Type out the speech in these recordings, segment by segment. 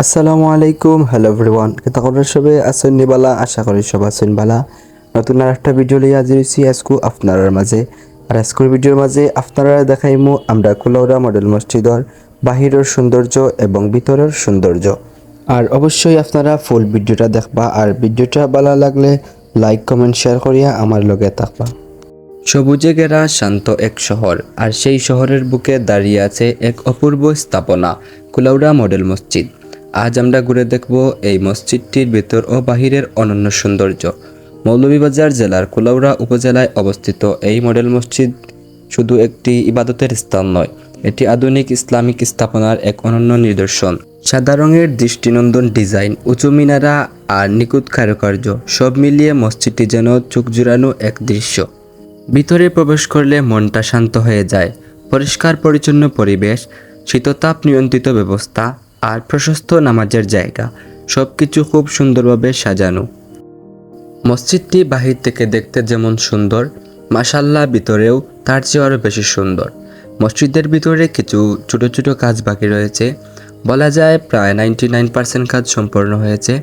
আসসালামু আলাইকুম, hello everyone. কেতকরা সবে আছেন নিবালা, আশা করি সব আছেন বালা। নতুন আর একটা ভিডিও লিয়ে হাজির হইছি আজকু আপনার মাঝে। আর আজকের ভিডিওর মাঝে আপনারা দেখাইমু আমরা কুলাউড়া মডেল মসজিদর বাহিরের সৌন্দর্য এবং ভিতরের সৌন্দর্য। আর অবশ্যই আপনারা ফুল ভিডিওটা দেখবা, আর ভিডিওটা ভালো লাগলে লাইক কমেন্ট শেয়ার করিয়া আমার লগে থাকবা। সবুজে ঘেরা শান্ত এক শহর, আর সেই শহরের বুকে দাঁড়িয়ে আছে এক অপূর্ব স্থাপনা, কুলাউড়া মডেল মসজিদ। আজ আমরা ঘুরে দেখব এই মসজিদটির ভেতর ও বাহিরের অনন্য সৌন্দর্য। মৌলভীবাজার জেলার কুলাউড়া উপজেলায় অবস্থিত এই মডেল মসজিদ শুধু একটি ইবাদতের স্থান নয়, এটি আধুনিক ইসলামিক স্থাপনার এক অনন্য নিদর্শন। সাদা রঙের দৃষ্টিনন্দন ডিজাইন, উঁচু মিনারা আর নিখুঁত কারুকার্য সব মিলিয়ে মসজিদটি যেন চোখ জুড়ানো এক দৃশ্য। ভিতরে প্রবেশ করলে মনটা শান্ত হয়ে যায়। পরিষ্কার পরিচ্ছন্ন পরিবেশ, শীততাপ নিয়ন্ত্রিত ব্যবস্থা আর প্রশস্ত নামাজের জায়গা, সব কিছু খুব সুন্দরভাবে সাজানো। মসজিদটি বাহির থেকে দেখতে যেমন সুন্দর, মাশাআল্লাহ ভিতরেও তার চেয়ে আরও বেশি সুন্দর। মসজিদের ভিতরে কিছু ছোট ছোট কাজ বাকি রয়েছে, বলা যায় প্রায় 99% কাজ সম্পন্ন হয়েছে।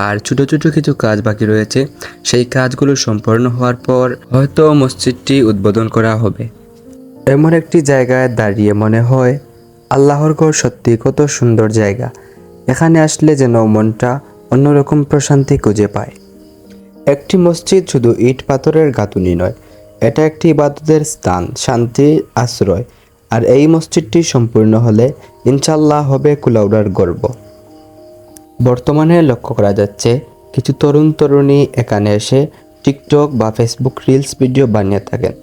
আর ছোট ছোট কিছু কাজ বাকি রয়েছে, সেই কাজগুলো সম্পন্ন হওয়ার পর হয়তো মসজিদটি উদ্বোধন করা হবে। এমন একটি জায়গায় দাঁড়িয়ে মনে হয় আল্লাহর ঘর সত্যি কত সুন্দর জায়গা। এখানে আসলে যেন মনটা অন্যরকম প্রশান্তি খুঁজে পায়। একটি মসজিদ শুধু ইট পাথরের গাঁথুনি নয়, এটা একটি ইবাদতের স্থান, শান্তির আশ্রয়। আর এই মসজিদটি সম্পূর্ণ হলে ইনশাল্লাহ হবে কুলাউড়ার গর্ব। বর্তমানে লক্ষ্য করা যাচ্ছে কিছু তরুণ তরুণী এখানে এসে টিকটক বা ফেসবুক রিলস ভিডিও বানিয়ে থাকেন।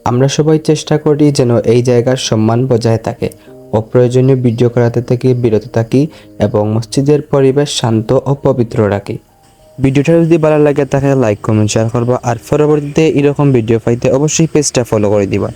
আমরা সবাই চেষ্টা করি যেন এই জায়গার সম্মান বজায় থাকে, অপ্রয়োজনীয় ভিডিও করাতে থেকে বিরত থাকি এবং মসজিদের পরিবেশ শান্ত ও পবিত্র রাখি। ভিডিওটা যদি ভালো লাগে তাহলে লাইক কমেন্ট শেয়ার করবা, আর পরবর্তীতে এরকম ভিডিও পাইতে অবশ্যই পেজটা ফলো করে দিবা।